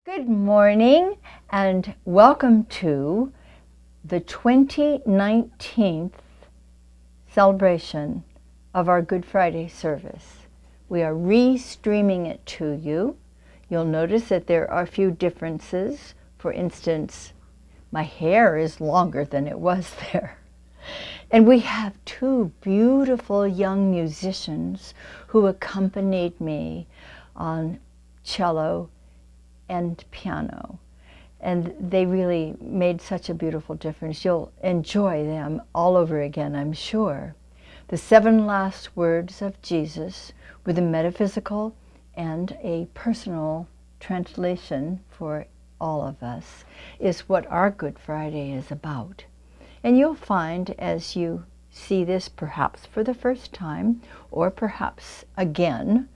Good morning and welcome to the 2019th celebration of our Good Friday service. We are re-streaming it to you. You'll notice that there are a few differences. For instance, my hair is longer than it was there. And we have two beautiful young musicians who accompanied me on cello and piano. And they really made such a beautiful difference. You'll enjoy them all over again, I'm sure. The 7 last words of Jesus with a metaphysical and a personal translation for all of us is what our Good Friday is about. And you'll find as you see this perhaps for the first time or perhaps again,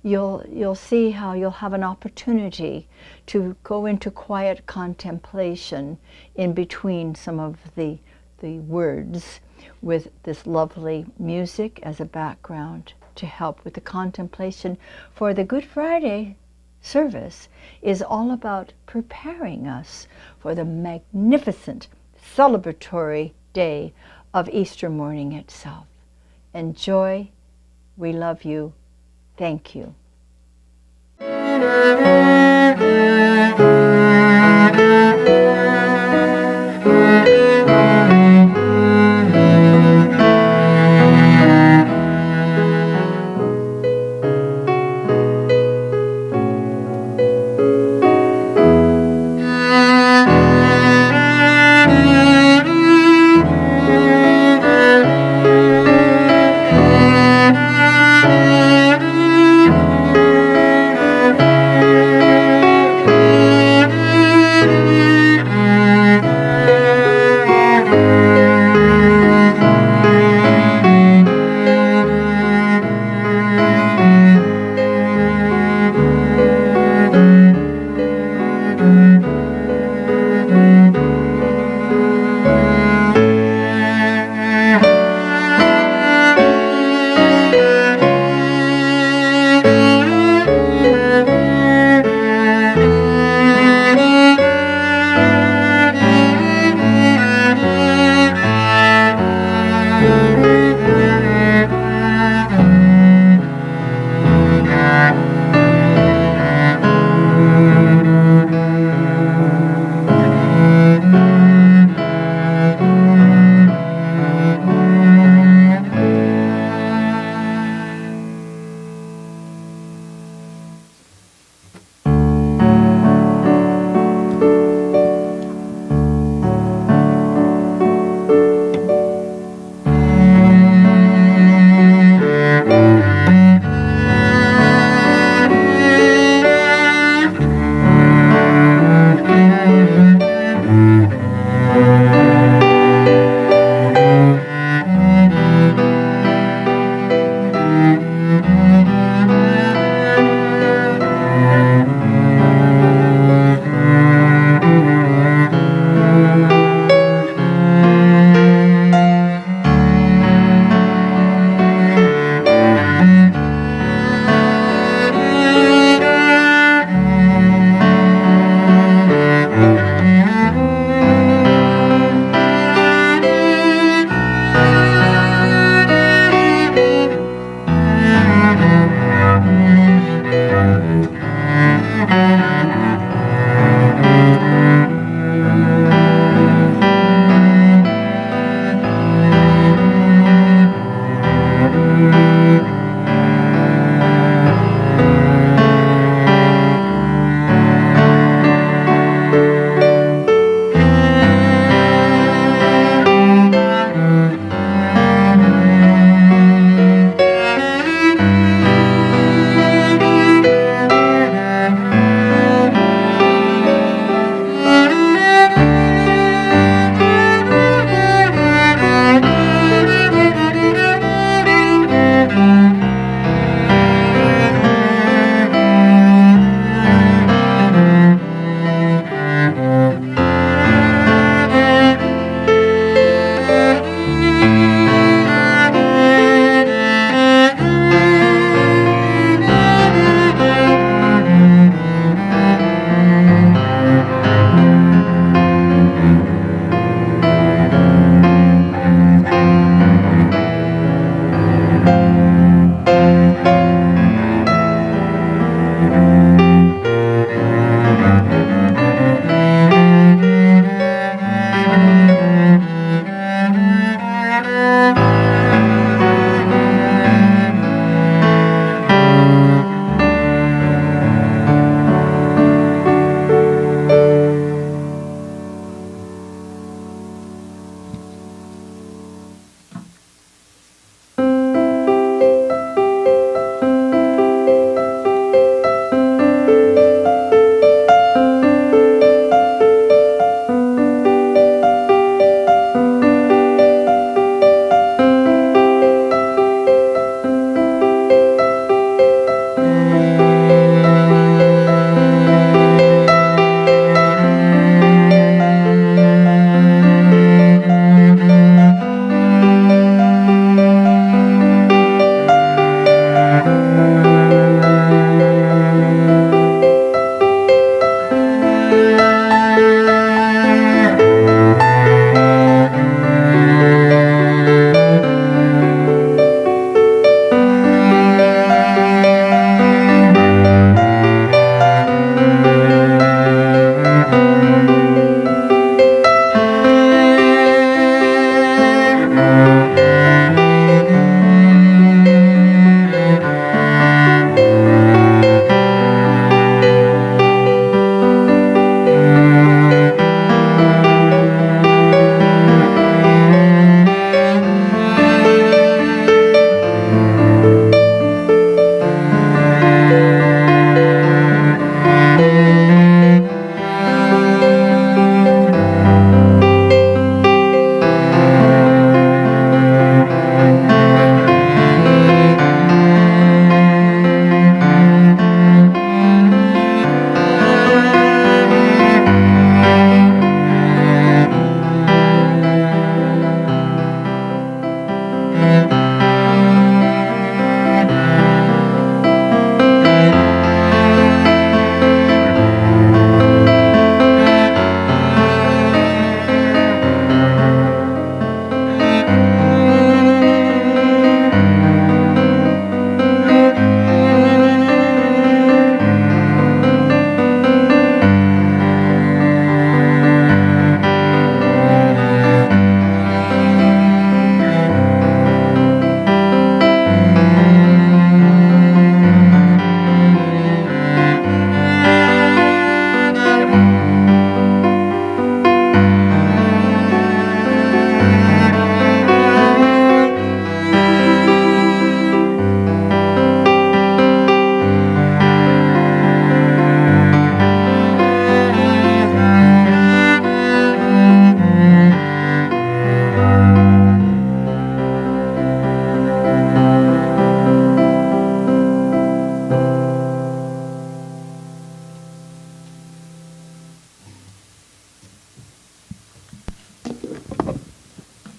you'll see how you'll have an opportunity to go into quiet contemplation in between some of the words with this lovely music as a background to help with the contemplation. For the Good Friday service is all about preparing us for the magnificent celebratory day of Easter morning itself. Enjoy. We love you. Thank you.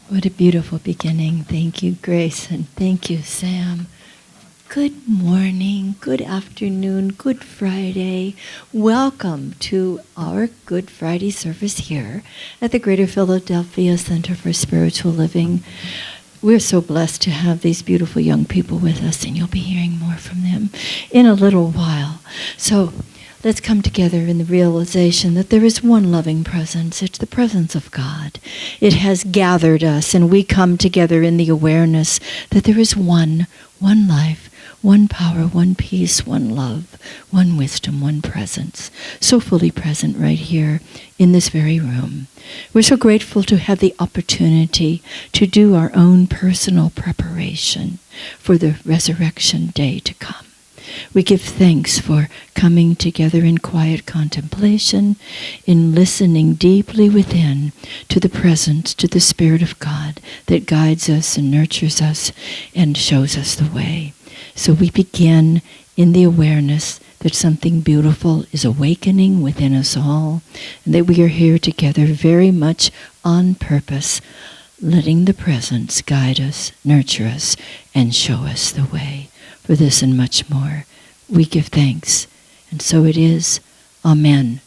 What a beautiful beginning. Thank you, Grace, and thank you, Sam. Good morning, good afternoon, Good Friday. Welcome to our Good Friday service here at the Greater Philadelphia Center for Spiritual Living. We're so blessed to have these beautiful young people with us, and you'll be hearing more from them in a little while. So let's come together in the realization that there is one loving presence. It's the presence of God. It has gathered us, and we come together in the awareness that there is one life, one power, one peace, one love, one wisdom, one presence, so fully present right here in this very room. We're so grateful to have the opportunity to do our own personal preparation for the resurrection day to come. We give thanks for coming together in quiet contemplation, in listening deeply within to the presence, to the Spirit of God that guides us and nurtures us and shows us the way. So we begin in the awareness that something beautiful is awakening within us all, and that we are here together very much on purpose, letting the presence guide us, nurture us, and show us the way. For this and much more, we give thanks, and so it is. Amen.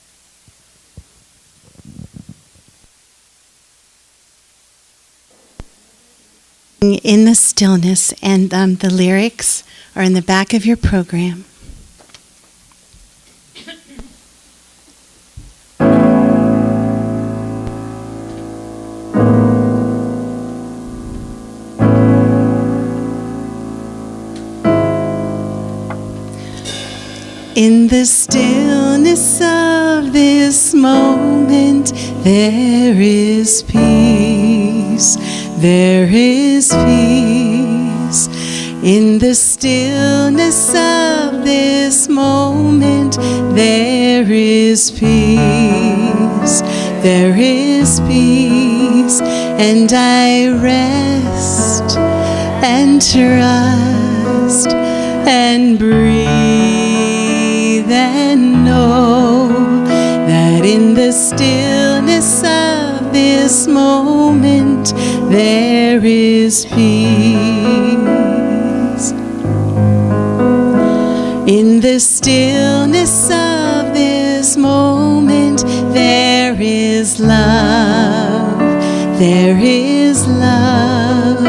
In the stillness, and the lyrics are in the back of your program. In the stillness of this moment, there is peace. There is peace. In the stillness of this moment, there is peace. There is peace. And I rest and trust and breathe and know that in the stillness of this moment there is peace. In the stillness of this moment there is love. There is love.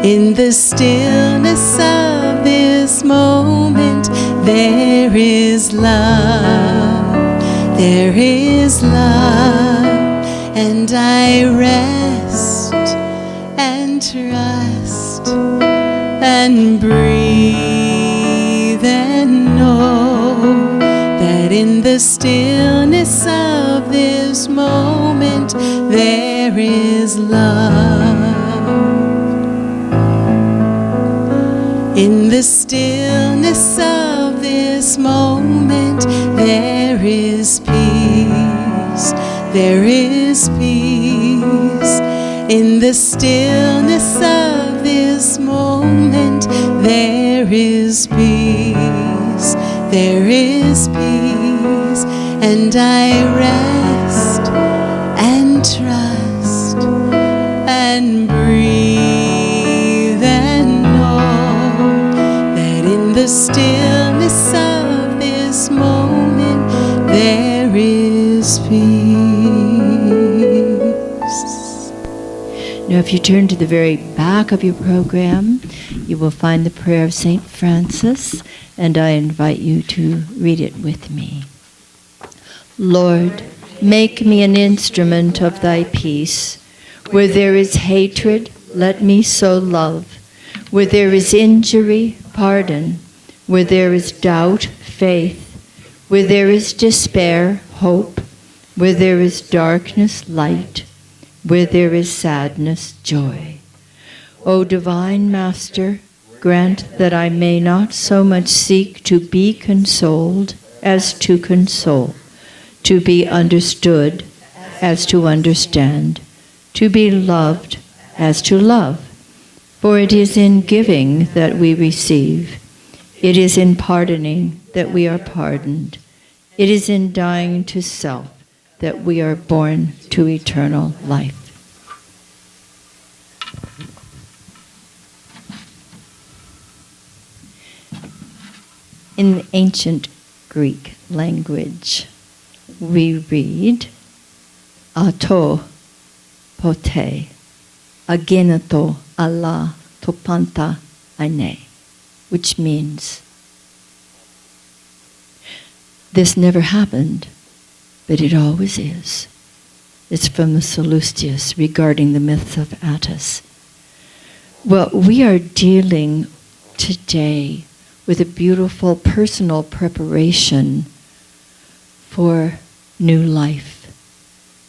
In the stillness of this moment there is love. There is love. And I rest and trust and breathe and know that in the stillness of this moment there is love. In the stillness of this moment there is peace. There is peace. In the stillness of this moment there is peace. There is peace. And I rest and trust and breathe and know that in the stillness of this moment there is peace. Now, if you turn to the very back of your program, you will find the prayer of St. Francis, and I invite you to read it with me. Lord, make me an instrument of thy peace. Where there is hatred, let me sow love. Where there is injury, pardon. Where there is doubt, faith. Where there is despair, hope. Where there is darkness, light. Where there is sadness, joy. O divine Master, grant that I may not so much seek to be consoled as to console, to be understood as to understand, to be loved as to love. For it is in giving that we receive. It is in pardoning that we are pardoned. It is in dying to self that we are born to eternal life. In the ancient Greek language, we read ato pote agenato Allah topanta ane, which means this never happened, but it always is. It's from the Sallustius regarding the myths of Attis. Well, we are dealing today with a beautiful personal preparation for new life.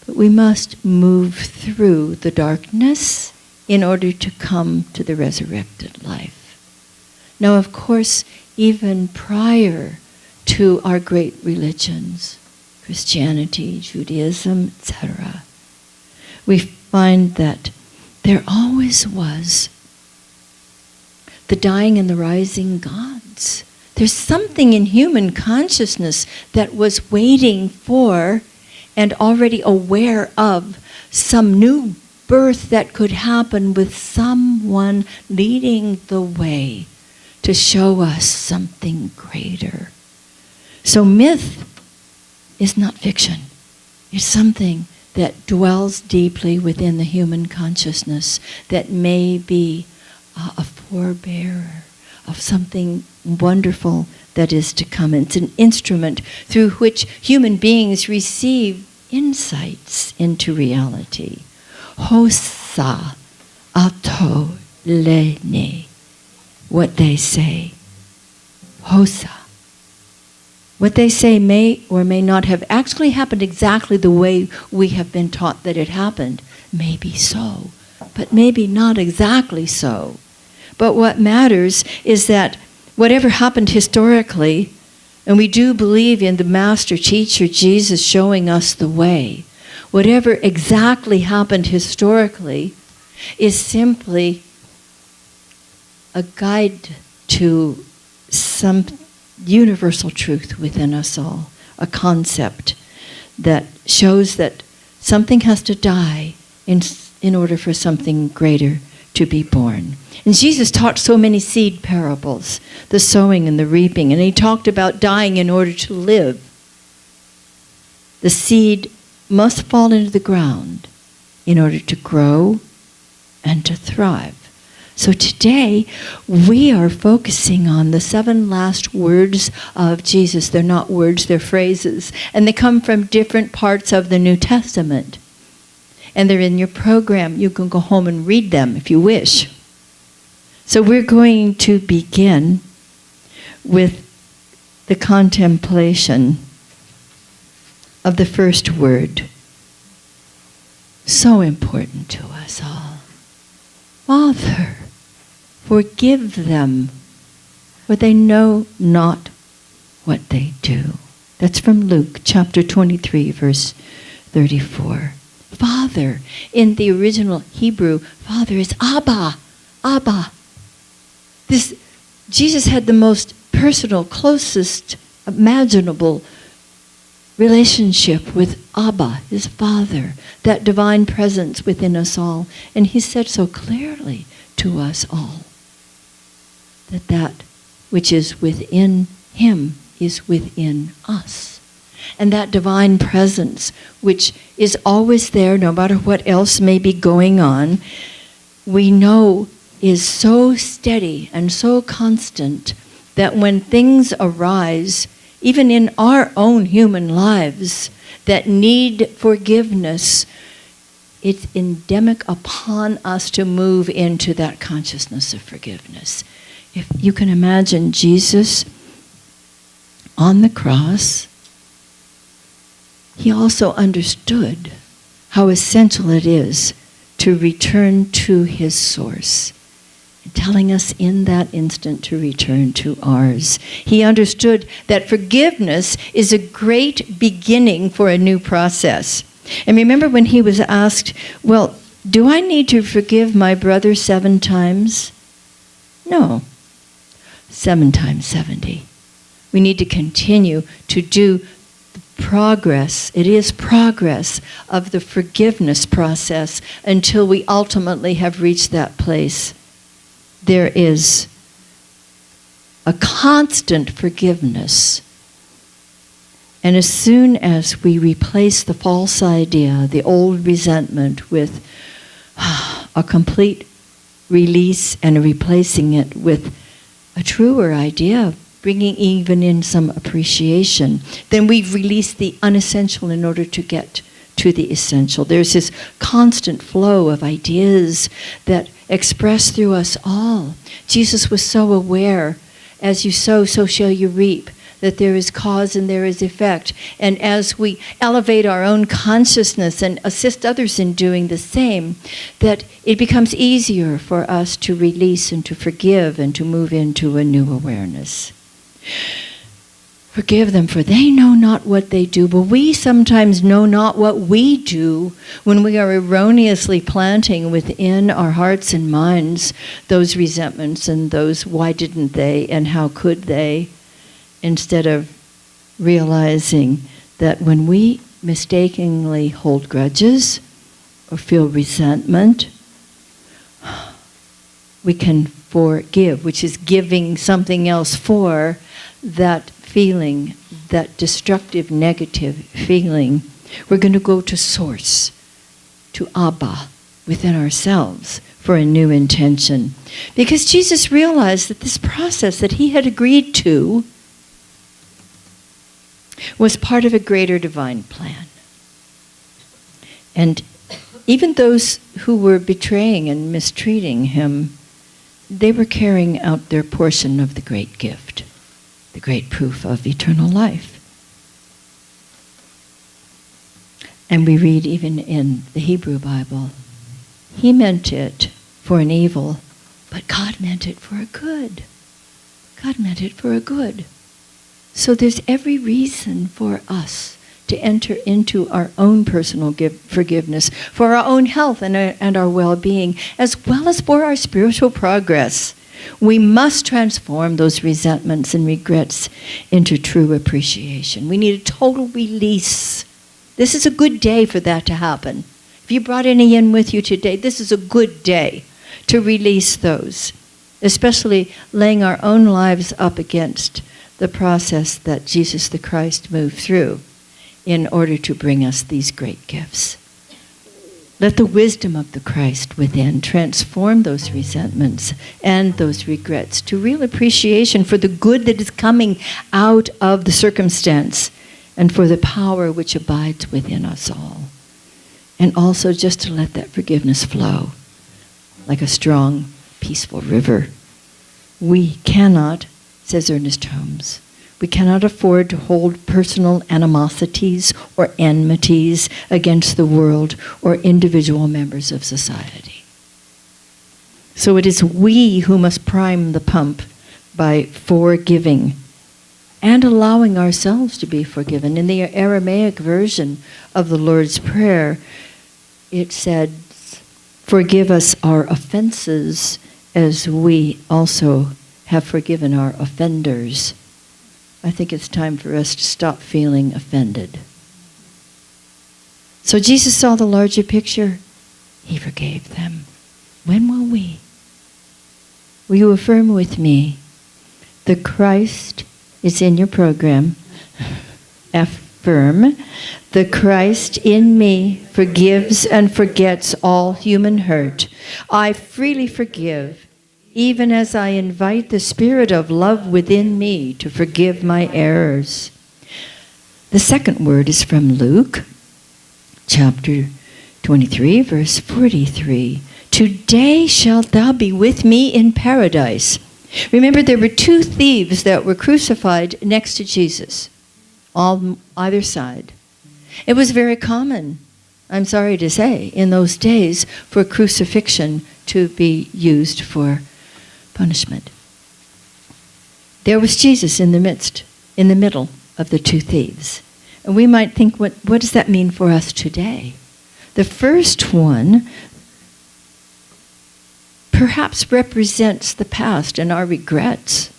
But we must move through the darkness in order to come to the resurrected life. Now, of course, even prior to our great religions, Christianity, Judaism, etc., we find that there always was the dying and the rising gods. There's something in human consciousness that was waiting for and already aware of some new birth that could happen with someone leading the way to show us something greater. So myth is not fiction. It's something that dwells deeply within the human consciousness that may be a forebearer of something wonderful that is to come. It's an instrument through which human beings receive insights into reality. Hosa ato lene, what they say. Hosa. What they say may or may not have actually happened exactly the way we have been taught that it happened. Maybe so, but maybe not exactly so. But what matters is that whatever happened historically, and we do believe in the master teacher Jesus showing us the way, whatever exactly happened historically is simply a guide to some universal truth within us all, a concept that shows that something has to die in order for something greater to be born. And Jesus taught so many seed parables, the sowing and the reaping, and he talked about dying in order to live. The seed must fall into the ground in order to grow and to thrive. So today, we are focusing on the 7 last words of Jesus. They're not words, they're phrases. And they come from different parts of the New Testament. And they're in your program. You can go home and read them if you wish. So we're going to begin with the contemplation of the first word. So important to us all. Father, forgive them, for they know not what they do. That's from Luke chapter 23, verse 34. Father, in the original Hebrew, Father is Abba, Abba. Jesus had the most personal, closest imaginable relationship with Abba, his Father, that divine presence within us all. And he said so clearly to us all that that which is within him is within us. And that divine presence, which is always there no matter what else may be going on, we know is so steady and so constant that when things arise, even in our own human lives, that need forgiveness, it's endemic upon us to move into that consciousness of forgiveness. If you can imagine Jesus on the cross, he also understood how essential it is to return to his source, telling us in that instant to return to ours. He understood that forgiveness is a great beginning for a new process. And remember when he was asked, well, do I need to forgive my brother 7 times? No. 7 times 70. We need to continue to do the progress. It is progress of the forgiveness process until we ultimately have reached that place. There is a constant forgiveness. And as soon as we replace the false idea, the old resentment, with a complete release and replacing it with a truer idea, bringing even in some appreciation, then we've released the unessential in order to get to the essential. There's this constant flow of ideas that express through us all. Jesus was so aware, as you sow, so shall you reap, that there is cause and there is effect. And as we elevate our own consciousness and assist others in doing the same, that it becomes easier for us to release and to forgive and to move into a new awareness. Forgive them, for they know not what they do. But we sometimes know not what we do when we are erroneously planting within our hearts and minds those resentments and those why didn't they and how could they, instead of realizing that when we mistakenly hold grudges or feel resentment, we can forgive, which is giving something else for that feeling, that destructive, negative feeling. We're going to go to Source, to Abba, within ourselves for a new intention. Because Jesus realized that this process that he had agreed to was part of a greater divine plan. And even those who were betraying and mistreating him, they were carrying out their portion of the great gift, the great proof of eternal life. And we read even in the Hebrew Bible, he meant it for an evil, but God meant it for a good. God meant it for a good. So there's every reason for us to enter into our own personal forgiveness, for our own health and our well-being, as well as for our spiritual progress. We must transform those resentments and regrets into true appreciation. We need a total release. This is a good day for that to happen. If you brought any in with you today, this is a good day to release those, especially laying our own lives up against the process that Jesus the Christ moved through in order to bring us these great gifts. Let the wisdom of the Christ within transform those resentments and those regrets to real appreciation for the good that is coming out of the circumstance and for the power which abides within us all. And also just to let that forgiveness flow like a strong, peaceful river. We cannot, says Ernest Holmes, we cannot afford to hold personal animosities or enmities against the world or individual members of society. So it is we who must prime the pump by forgiving and allowing ourselves to be forgiven. In the Aramaic version of the Lord's Prayer, it said, "Forgive us our offenses as we also have forgiven our offenders." I think it's time for us to stop feeling offended. So Jesus saw the larger picture. He forgave them. When will we? Will you affirm with me, the Christ is in your program. Affirm, the Christ in me forgives and forgets all human hurt. I freely forgive, even as I invite the Spirit of love within me to forgive my errors. The second word is from Luke, chapter 23, verse 43. Today shalt thou be with me in paradise. Remember, there were two thieves that were crucified next to Jesus, on either side. It was very common, I'm sorry to say, in those days for crucifixion to be used for punishment. There was Jesus in the midst, in the middle of the two thieves. And we might think, what does that mean for us today? The first one perhaps represents the past and our regrets.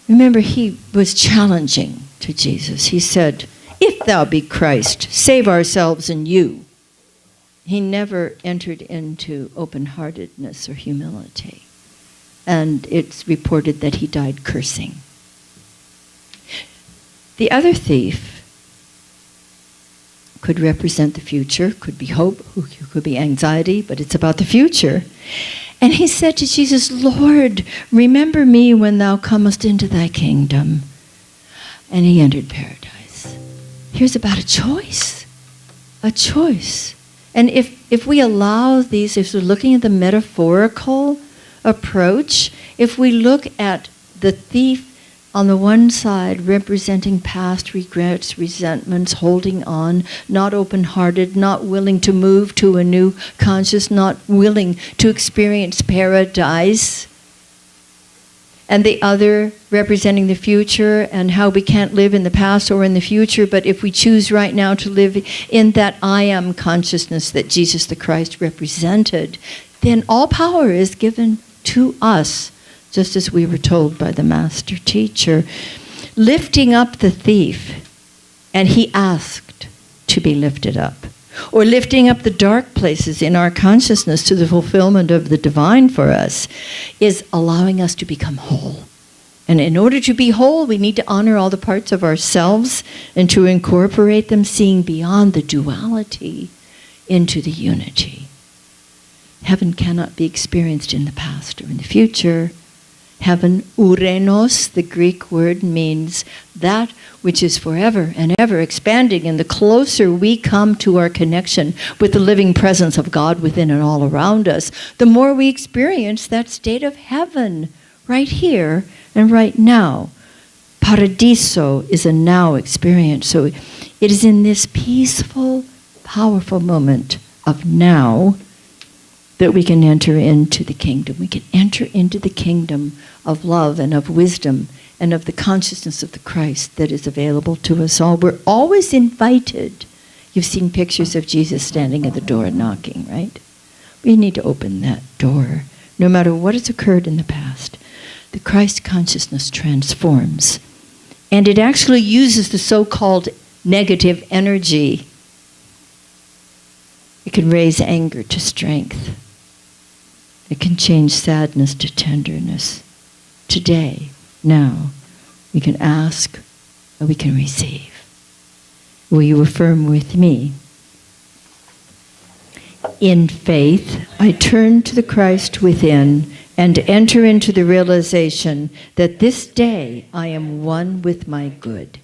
Remember, he was challenging to Jesus. He said, "If thou be Christ, save ourselves and you." He never entered into open-heartedness or humility. and it's reported that he died cursing. The other thief could represent the future, could be hope, could be anxiety, but it's about the future. And he said to Jesus, Lord, remember me when thou comest into thy kingdom. And he entered paradise. Here's about a choice. A choice. And if we allow these, if we're looking at the metaphorical approach, if we look at the thief on the one side representing past regrets, resentments, holding on, not open-hearted, not willing to move to a new conscious, not willing to experience paradise, and the other representing the future and how we can't live in the past or in the future, but if we choose right now to live in that I am consciousness that Jesus the Christ represented, then all power is given to us, just as we were told by the master teacher, lifting up the thief, and he asked to be lifted up. Or lifting up the dark places in our consciousness to the fulfillment of the divine for us is allowing us to become whole. And in order to be whole, we need to honor all the parts of ourselves and to incorporate them, seeing beyond the duality into the unity. Heaven cannot be experienced in the past or in the future. Heaven, ourenos, the Greek word, means that which is forever and ever expanding. And the closer we come to our connection with the living presence of God within and all around us, the more we experience that state of heaven right here and right now. Paradiso is a now experience. So it is in this peaceful, powerful moment of now that we can enter into the kingdom. We can enter into the kingdom of love and of wisdom and of the consciousness of the Christ that is available to us all. We're always invited. You've seen pictures of Jesus standing at the door and knocking, right? We need to open that door. No matter what has occurred in the past, the Christ consciousness transforms. And it actually uses the so-called negative energy. It can raise anger to strength. It can change sadness to tenderness. Today, now, we can ask and we can receive. Will you affirm with me? In faith, I turn to the Christ within and enter into the realization that this day I am one with my good.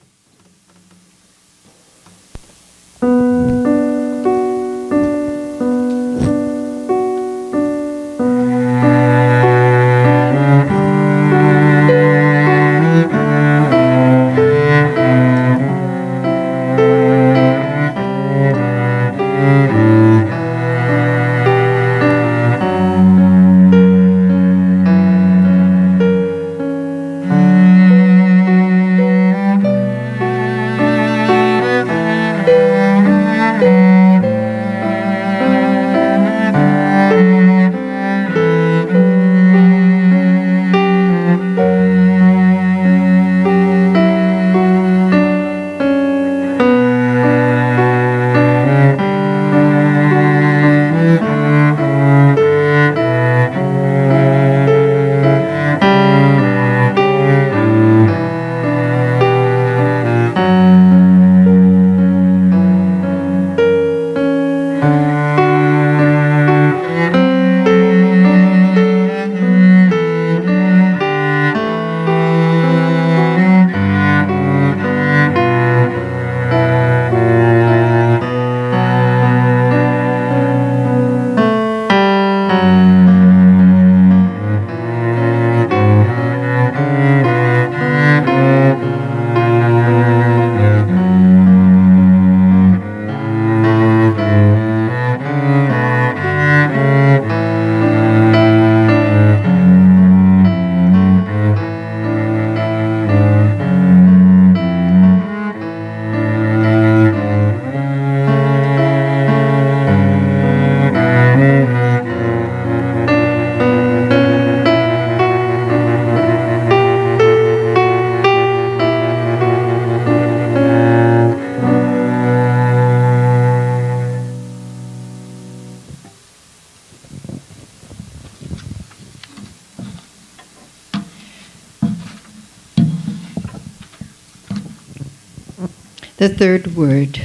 The third word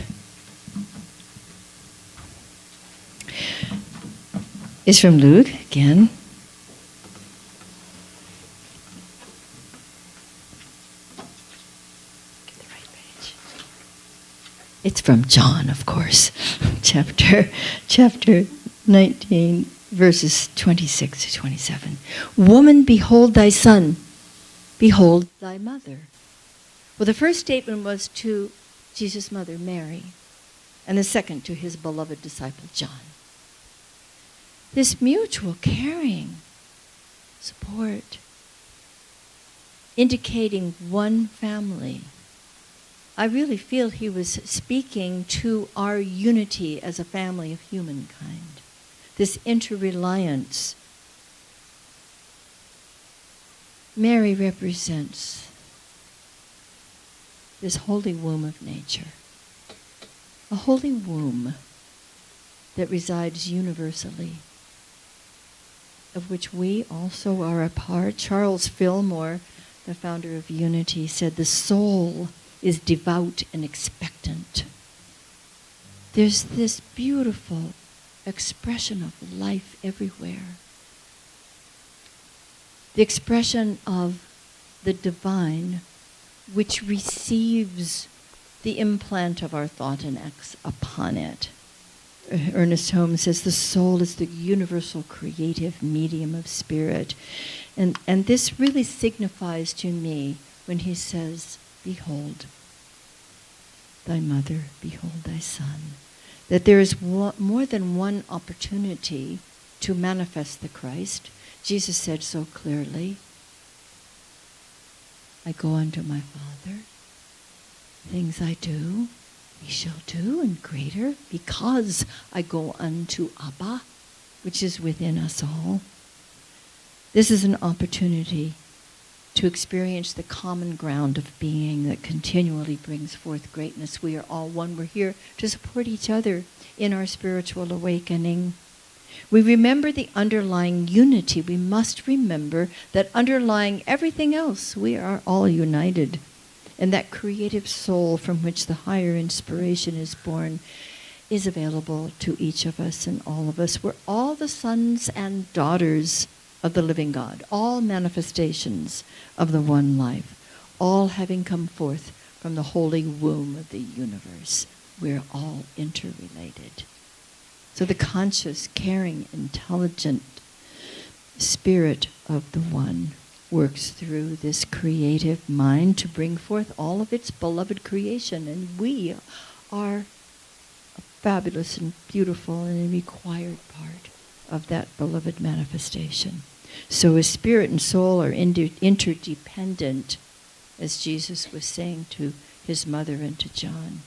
is from Luke again. Get the right page. It's from John, of course, chapter 19, verses 26 to 27. Woman, behold thy son. Behold thy mother. Well, the first statement was to Jesus' mother, Mary, and the second to his beloved disciple, John. This mutual caring, support, indicating one family. I really feel he was speaking to our unity as a family of humankind, this interreliance. Mary represents this holy womb of nature, a holy womb that resides universally, of which we also are a part. Charles Fillmore, the founder of Unity, said the soul is devout and expectant. There's this beautiful expression of life everywhere. The expression of the divine, which receives the implant of our thought and acts upon it. Ernest Holmes says the soul is the universal creative medium of spirit. And this really signifies to me when he says, behold thy mother, behold thy son, that there is more than one opportunity to manifest the Christ. Jesus said so clearly, I go unto my Father, things I do, ye shall do, and greater, because I go unto Abba, which is within us all. This is an opportunity to experience the common ground of being that continually brings forth greatness. We are all one. We're here to support each other in our spiritual awakening. We remember the underlying unity. We must remember that underlying everything else, we are all united. And that creative soul from which the higher inspiration is born is available to each of us and all of us. We're all the sons and daughters of the living God, all manifestations of the one life, all having come forth from the holy womb of the universe. We're all interrelated. So the conscious, caring, intelligent spirit of the one works through this creative mind to bring forth all of its beloved creation. And we are a fabulous and beautiful and required part of that beloved manifestation. So as spirit and soul are interdependent, as Jesus was saying to his mother and to John,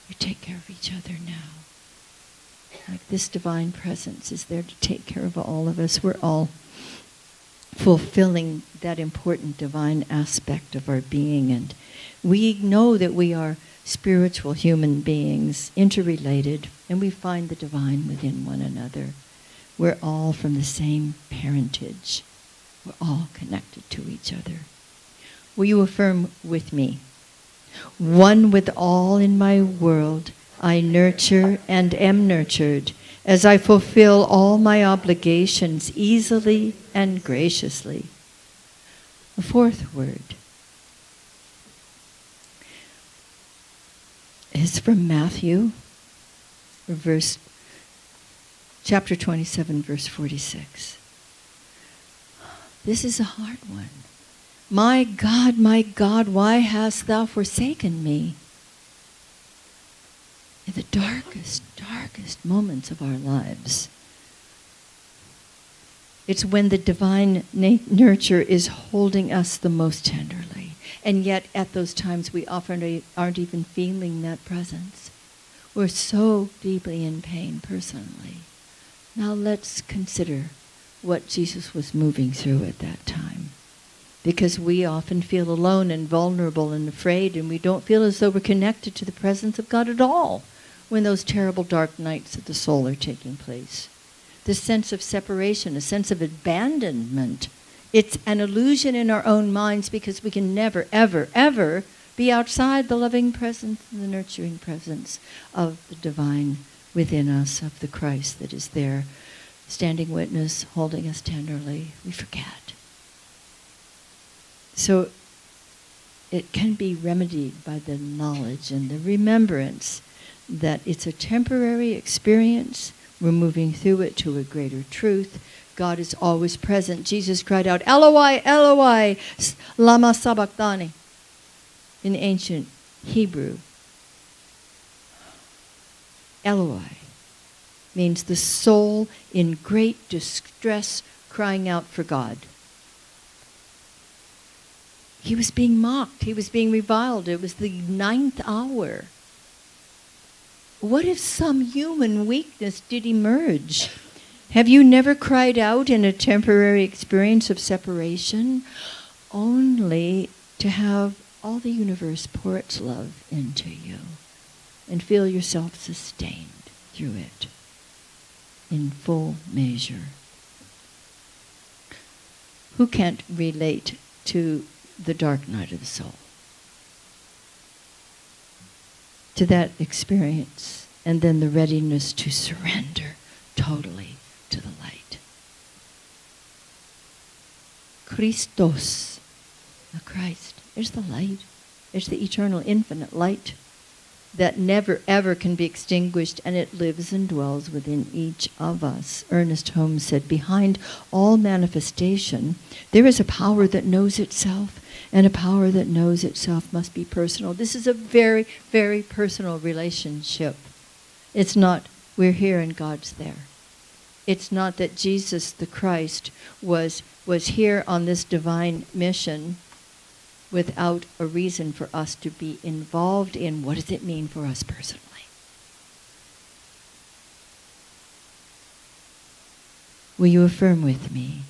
you take care of each other now. Like this divine presence is there to take care of all of us. We're all fulfilling that important divine aspect of our being. And we know that we are spiritual human beings, interrelated, and we find the divine within one another. We're all from the same parentage. We're all connected to each other. Will you affirm with me? One with all in my world, I nurture and am nurtured as I fulfill all my obligations easily and graciously. The fourth word is from Matthew, chapter 27, verse 46. This is a hard one. My God, why hast thou forsaken me? In the darkest moments of our lives, it's when the divine nurture is holding us the most tenderly. And yet at those times we often aren't even feeling that presence. We're so deeply in pain personally. Now let's consider what Jesus was moving through at that time. Because we often feel alone and vulnerable and afraid, and we don't feel as though we're connected to the presence of God at all when those terrible dark nights of the soul are taking place. This sense of separation, a sense of abandonment, it's an illusion in our own minds because we can never, ever, ever Be outside the loving presence and the nurturing presence of the divine within us, of the Christ that is there, standing witness, holding us tenderly. We forget. So it can be remedied by the knowledge and the remembrance that it's a temporary experience. We're moving through it to a greater truth. God is always present. Jesus cried out, Eloi, Eloi, lama sabachthani, in ancient Hebrew. Eloi means the soul in great distress crying out for God. He was being mocked. He was being reviled. It was the 9th hour. What if some human weakness did emerge? Have you never cried out in a temporary experience of separation, only to have all the universe pour its love into you and feel yourself sustained through it in full measure? Who can't relate to the dark night of the soul? To that experience, and then the readiness to surrender totally to the light. Christos, the Christ, is the light. It's the eternal, infinite light that never, ever can be extinguished, and it lives and dwells within each of us. Ernest Holmes said, behind all manifestation, there is a power that knows itself, and a power that knows itself must be personal. This is a very, very personal relationship. It's not, we're here and God's there. It's not that Jesus the Christ was here on this divine mission without a reason for us to be involved in what does it mean for us personally. Will you affirm with me?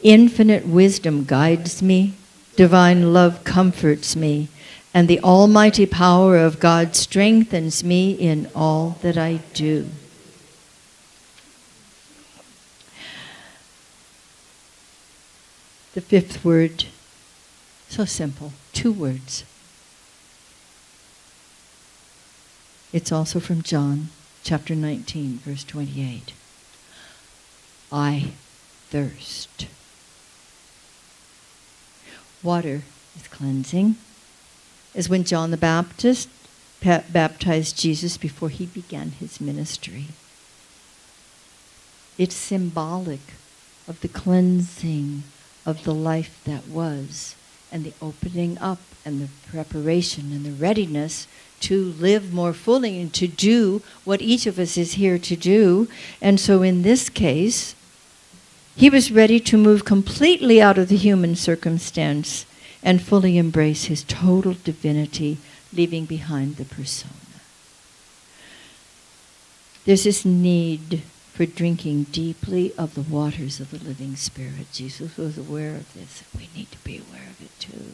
Infinite wisdom guides me, divine love comforts me, and the almighty power of God strengthens me in all that I do. The 5th word, so simple, 2 words. It's also from John, chapter 19, verse 28. I thirst. Water is cleansing, as when John the Baptist baptized Jesus before he began his ministry. It's symbolic of the cleansing of the life that was, and the opening up and the preparation and the readiness to live more fully and to do what each of us is here to do. And so in this case, he was ready to move completely out of the human circumstance and fully embrace his total divinity, leaving behind the persona. There's this need for drinking deeply of the waters of the living Spirit. Jesus was aware of this. We need to be aware of it too.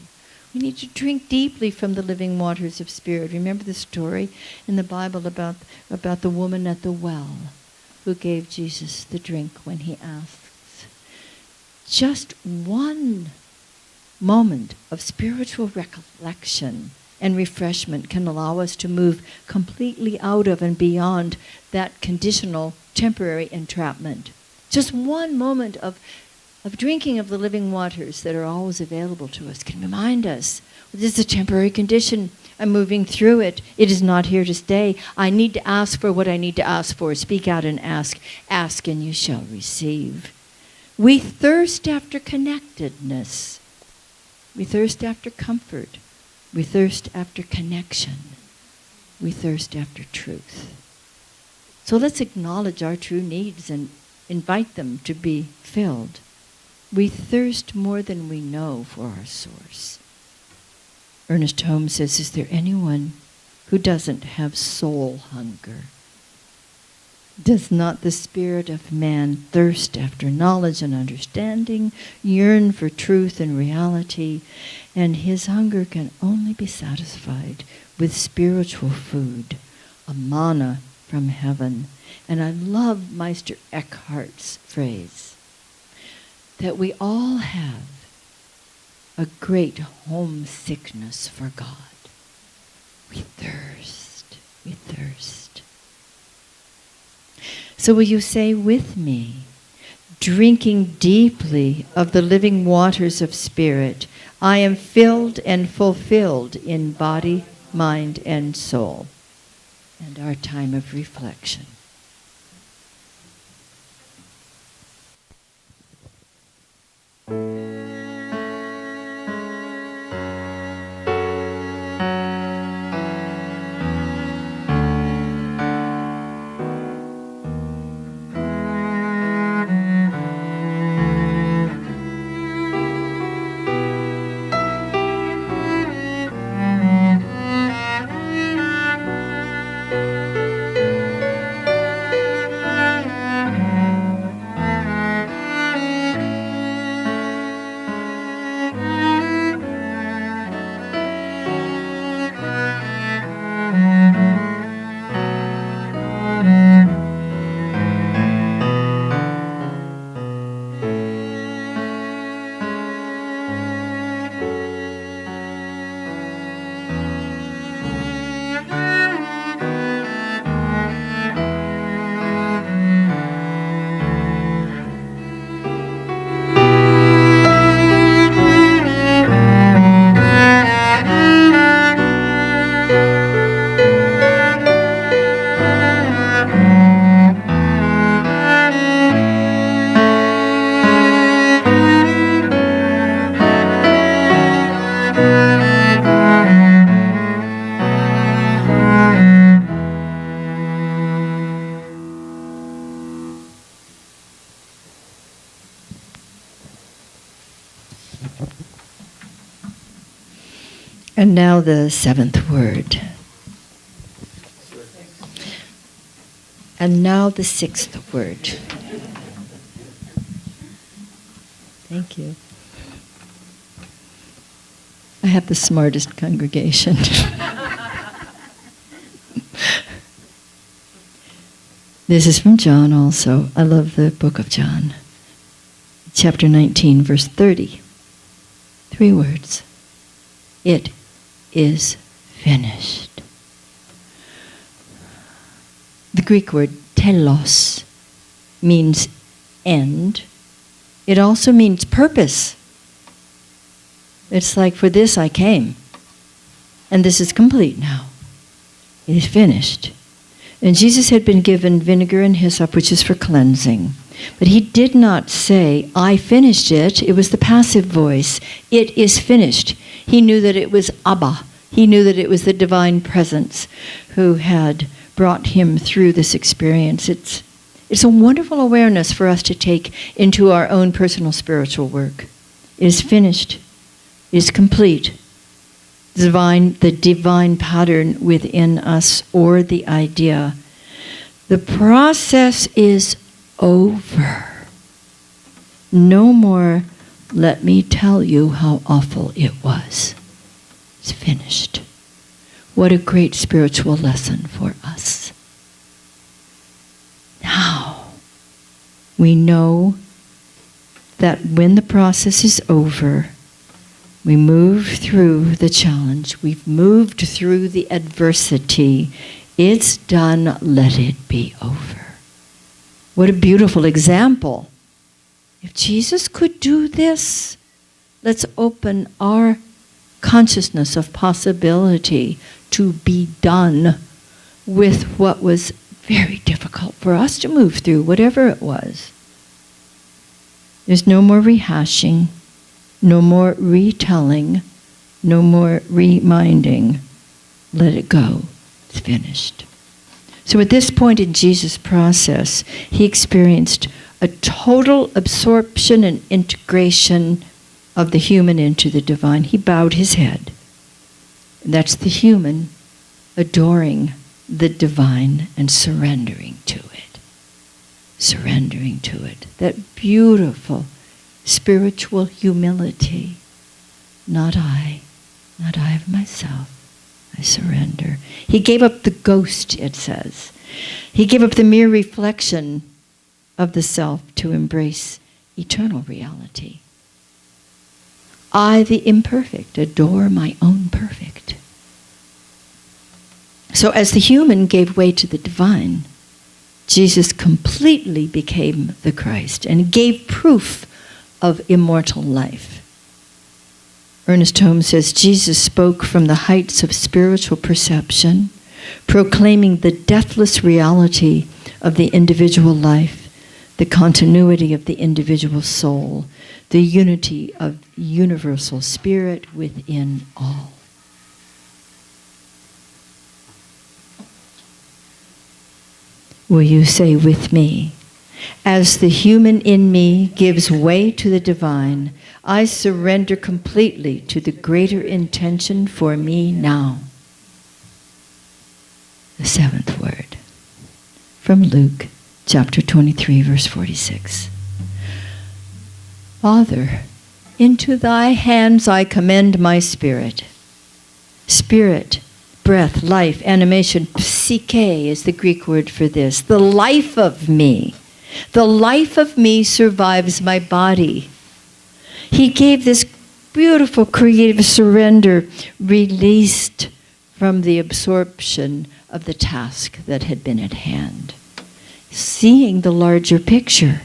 We need to drink deeply from the living waters of Spirit. Remember the story in the Bible about the woman at the well who gave Jesus the drink when he asks. Just one moment of spiritual recollection and refreshment can allow us to move completely out of and beyond that conditional, temporary entrapment. Just one moment of drinking of the living waters that are always available to us can remind us, this is a temporary condition. I'm moving through it. It is not here to stay. I need to ask for what I need to ask for. Speak out and ask. Ask and you shall receive. We thirst after connectedness. We thirst after comfort. We thirst after connection. We thirst after truth. So let's acknowledge our true needs and invite them to be filled. We thirst more than we know for our source. Ernest Holmes says, is there anyone who doesn't have soul hunger? Does not the spirit of man thirst after knowledge and understanding, yearn for truth and reality, and his hunger can only be satisfied with spiritual food, a manna from heaven? And I love Meister Eckhart's phrase, that we all have a great homesickness for God. We thirst, we thirst. So will you say with me, drinking deeply of the living waters of spirit, I am filled and fulfilled in body, mind, and soul. And our time of reflection. And now the seventh word. And now the sixth word. Thank you. I have the smartest congregation. This is from John also. I love the book of John. Chapter 19, verse 30. 3 words. It is finished. The Greek word telos means end. It also means purpose. It's like, for this I came, and this is complete now. It is finished. And Jesus had been given vinegar and hyssop, which is for cleansing. But he did not say, I finished it. It was the passive voice. It is finished. He knew that it was Abba. He knew that it was the divine presence who had brought him through this experience. It's a wonderful awareness for us to take into our own personal spiritual work. It is finished. It is complete. The divine pattern within us, or the idea. The process is over. No more, let me tell you how awful it was. It's finished. What a great spiritual lesson for us. Now, we know that when the process is over, we move through the challenge. We've moved through the adversity. It's done. Let it be over. What a beautiful example. If Jesus could do this, let's open our consciousness of possibility to be done with what was very difficult for us to move through, whatever it was. There's no more rehashing. No more retelling, no more reminding. Let it go. It's finished. So at this point in Jesus' process, he experienced a total absorption and integration of the human into the divine. He bowed his head. And that's the human adoring the divine and surrendering to it. Surrendering to it. That beautiful spiritual humility. Not I of myself. I surrender. He gave up the ghost, it says. He gave up the mere reflection of the self to embrace eternal reality. I, the imperfect, adore my own perfect. So as the human gave way to the divine, Jesus completely became the Christ and gave proof of immortal life. Ernest Holmes says, Jesus spoke from the heights of spiritual perception, proclaiming the deathless reality of the individual life, the continuity of the individual soul, the unity of universal spirit within all. Will you say with me, as the human in me gives way to the divine, I surrender completely to the greater intention for me now. The seventh word, from Luke chapter 23, verse 46. Father, into thy hands I commend my spirit. Spirit, breath, life, animation, psyche is the Greek word for this. The life of me. The life of me survives my body. He gave this beautiful creative surrender, released from the absorption of the task that had been at hand. Seeing the larger picture.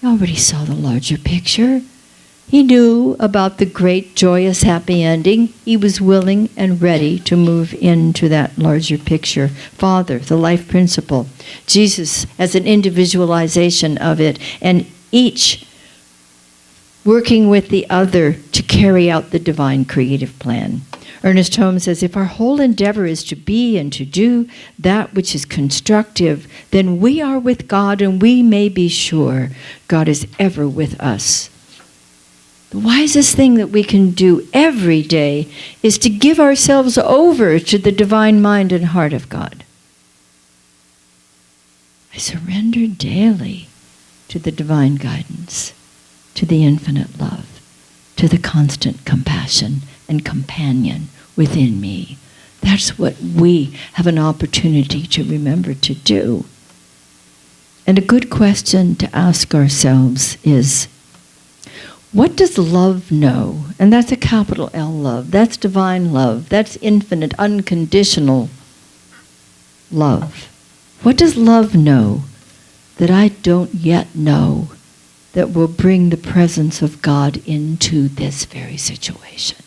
He already saw the larger picture. He knew about the great, joyous, happy ending. He was willing and ready to move into that larger picture. Father, the life principle. Jesus as an individualization of it, and each working with the other to carry out the divine creative plan. Ernest Holmes says, if our whole endeavor is to be and to do that which is constructive, then we are with God, and we may be sure God is ever with us. The wisest thing that we can do every day is to give ourselves over to the divine mind and heart of God. I surrender daily to the divine guidance, to the infinite love, to the constant compassion and companion within me. That's what we have an opportunity to remember to do. And a good question to ask ourselves is, what does love know? And that's a capital L love. That's divine love. That's infinite, unconditional love. What does love know that I don't yet know that will bring the presence of God into this very situation?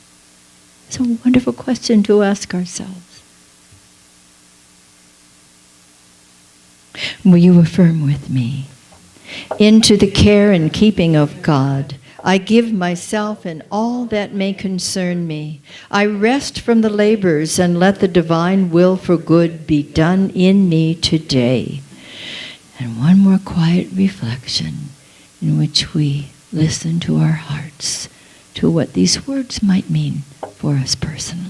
It's a wonderful question to ask ourselves. Will you affirm with me? Into the care and keeping of God, I give myself and all that may concern me. I rest from the labors and let the divine will for good be done in me today. And one more quiet reflection in which we listen to our hearts, to what these words might mean for us personally.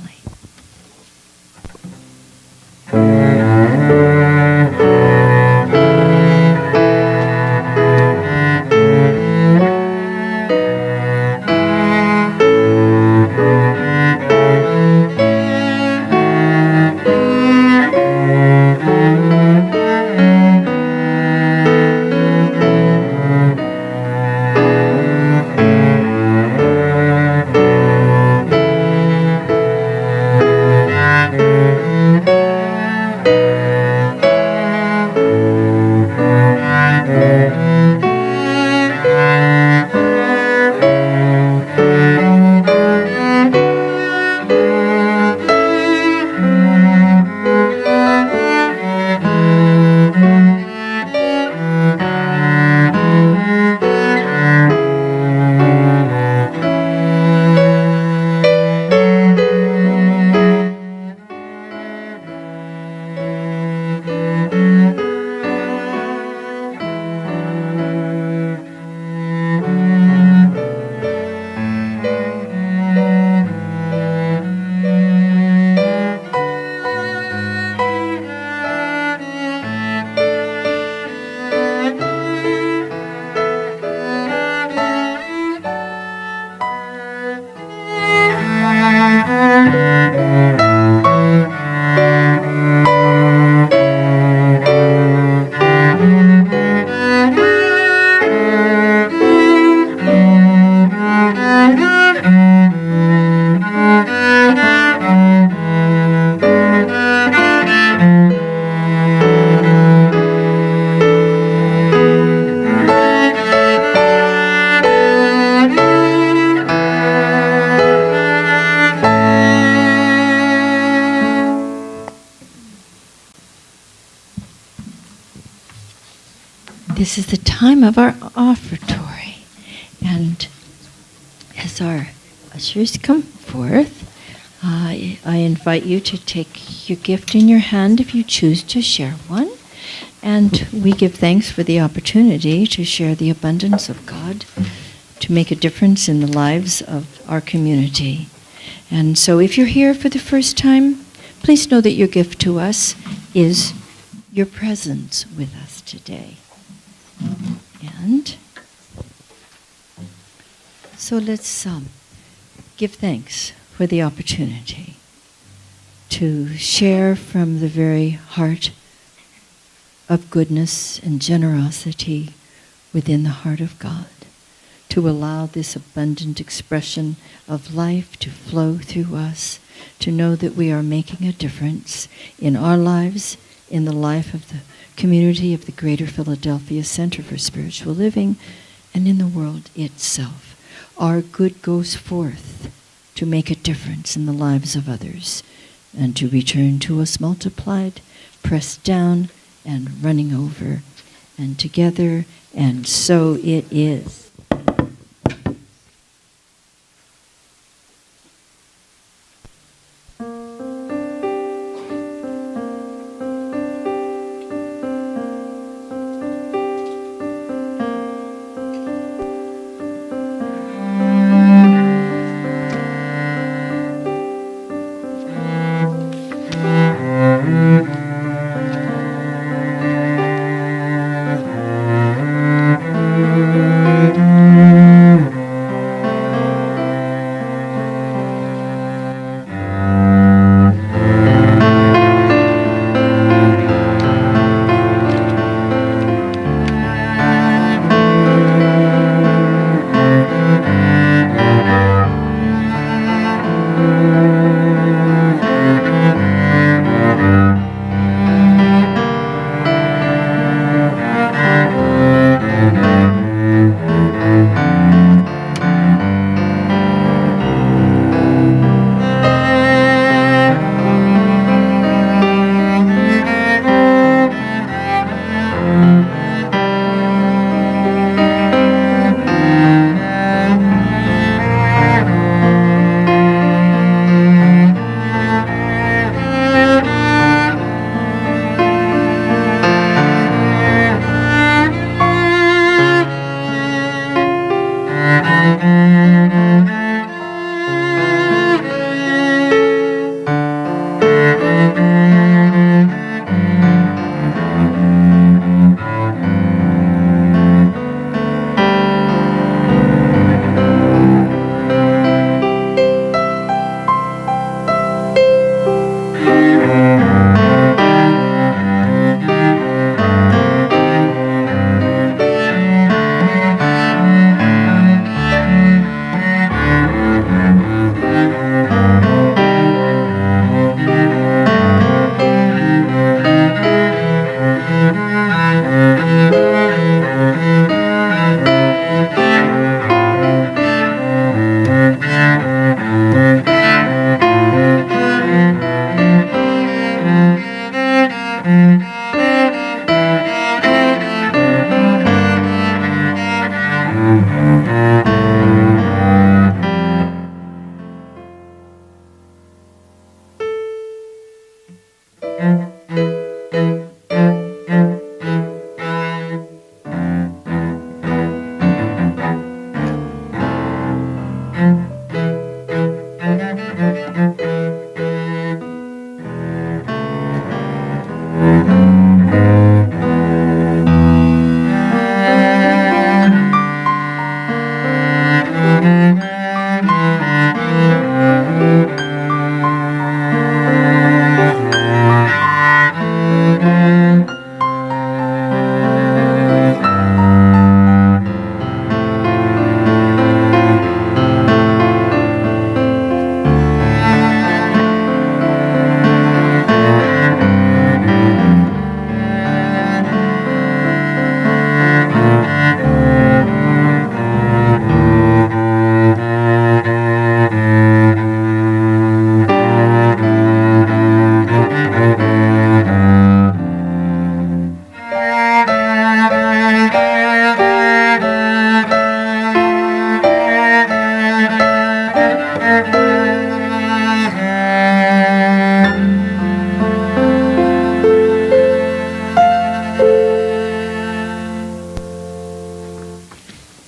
This is the time of our offertory. And as our ushers come forth, I invite you to take your gift in your hand if you choose to share one. And we give thanks for the opportunity to share the abundance of God, to make a difference in the lives of our community. And so if you're here for the first time, please know that your gift to us is your presence with us today. And so let's give thanks for the opportunity to share from the very heart of goodness and generosity within the heart of God, to allow this abundant expression of life to flow through us, to know that we are making a difference in our lives, in the life of the community of the Greater Philadelphia Center for Spiritual Living, and in the world itself. Our good goes forth to make a difference in the lives of others, and to return to us multiplied, pressed down, and running over, and together, and so it is.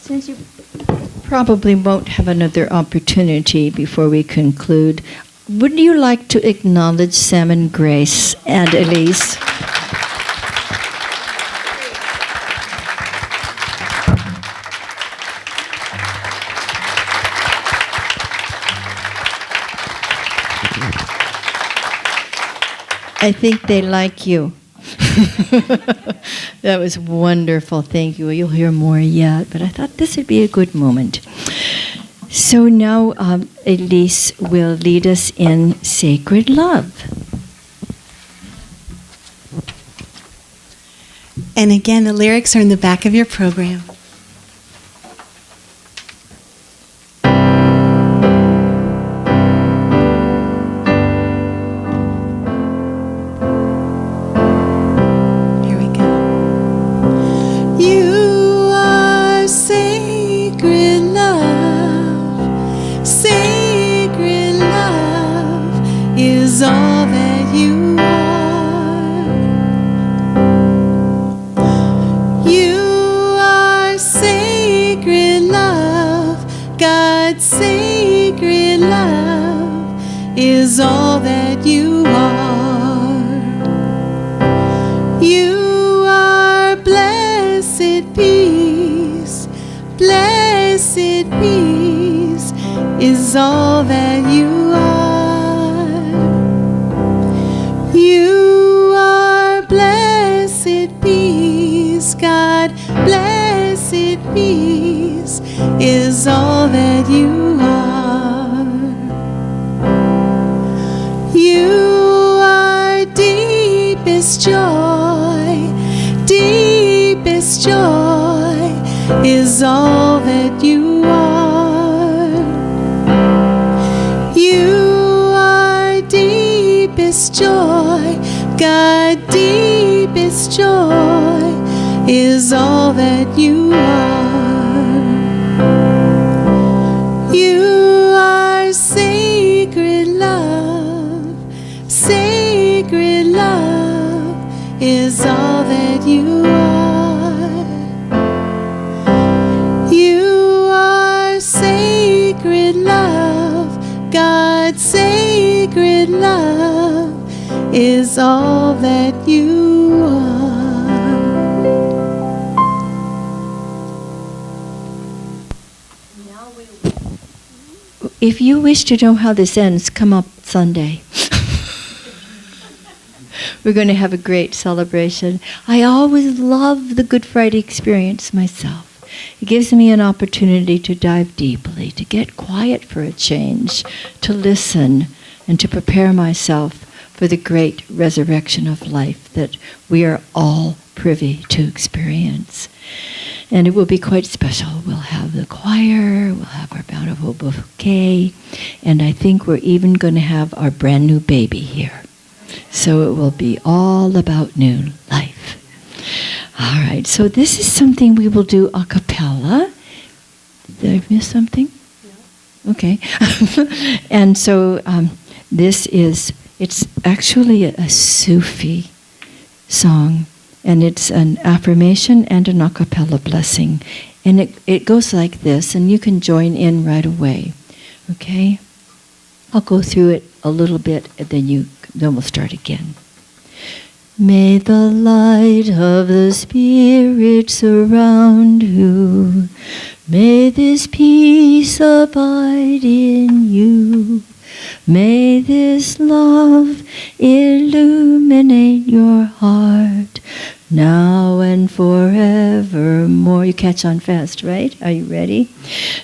Since you probably won't have another opportunity before we conclude, would you like to acknowledge Sam and Grace and Elise? I think they like you. That was wonderful. Thank you. You'll hear more yet, but I thought this would be a good moment. So now Elise will lead us in Sacred Love. And again, the lyrics are in the back of your program. All that you are. You are sacred love. God's sacred love is all that you are. You are blessed peace. Blessed peace is all that you are. You are blessed peace, God, blessed peace is all that you are. You are deepest joy, deepest joy is all that you are. You are deepest joy, God, deepest joy is all that you are. You are sacred love, sacred love is all that you are. You are sacred love, God's sacred love is all that you are. If you wish to know how this ends, come up Sunday. We're going to have a great celebration. I always love the Good Friday experience myself. It gives me an opportunity to dive deeply, to get quiet for a change, to listen, and to prepare myself for the great resurrection of life that we are all privy to experience. And it will be quite special. We'll have the choir, we'll have our bountiful bouquet, and I think we're even going to have our brand new baby here. So it will be all about new life. All right, so this is something we will do a cappella. Did I miss something? No. Okay. And so it's actually a Sufi song, and it's an affirmation and an a cappella blessing. And it goes like this, and you can join in right away. Okay? I'll go through it a little bit, and then we'll start again. May the light of the Spirit surround you. May this peace abide in you. May this love illuminate your heart now and forevermore. You catch on fast, right? Are you ready?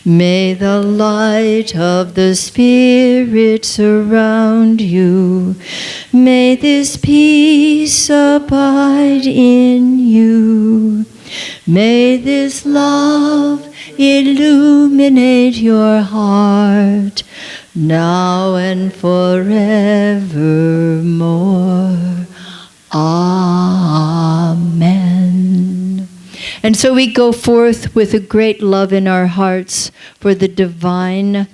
May the light of the Spirit surround you. May this peace abide in you. May this love illuminate your heart now and forevermore. Amen. And so we go forth with a great love in our hearts for the divine,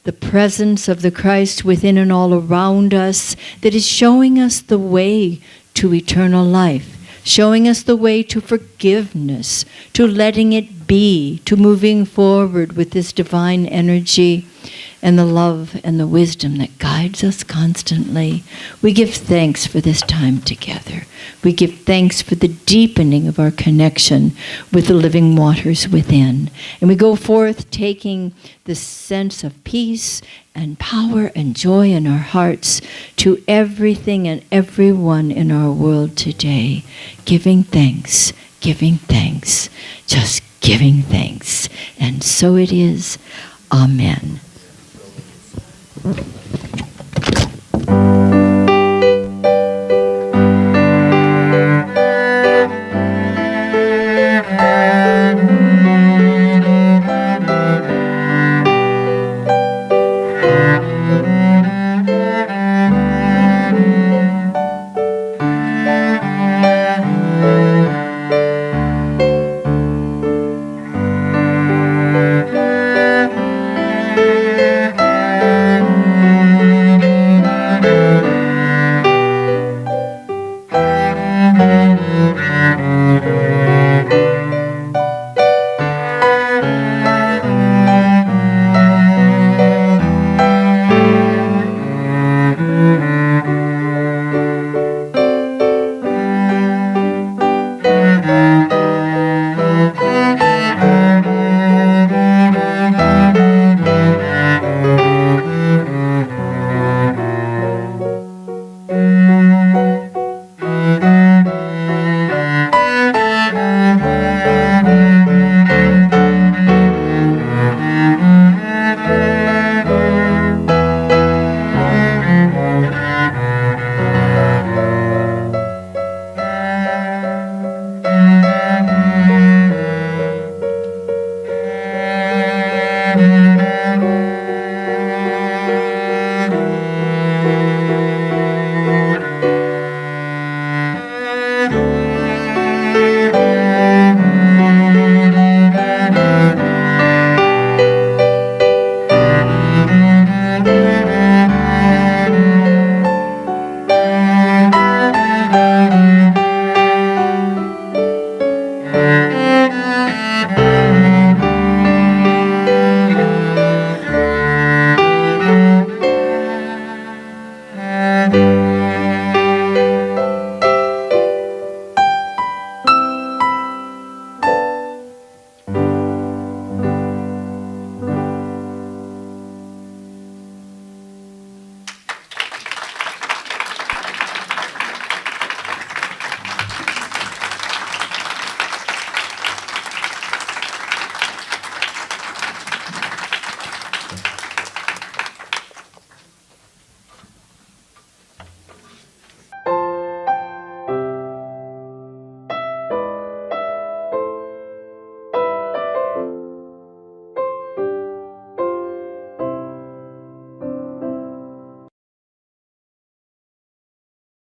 the presence of the Christ within and all around us that is showing us the way to eternal life, showing us the way to forgiveness, to letting it be, to moving forward with this divine energy and the love and the wisdom that guides us constantly. We give thanks for this time together. We give thanks for the deepening of our connection with the living waters within. And we go forth taking the sense of peace and power and joy in our hearts to everything and everyone in our world today, giving thanks, just giving thanks. And so it is. Amen.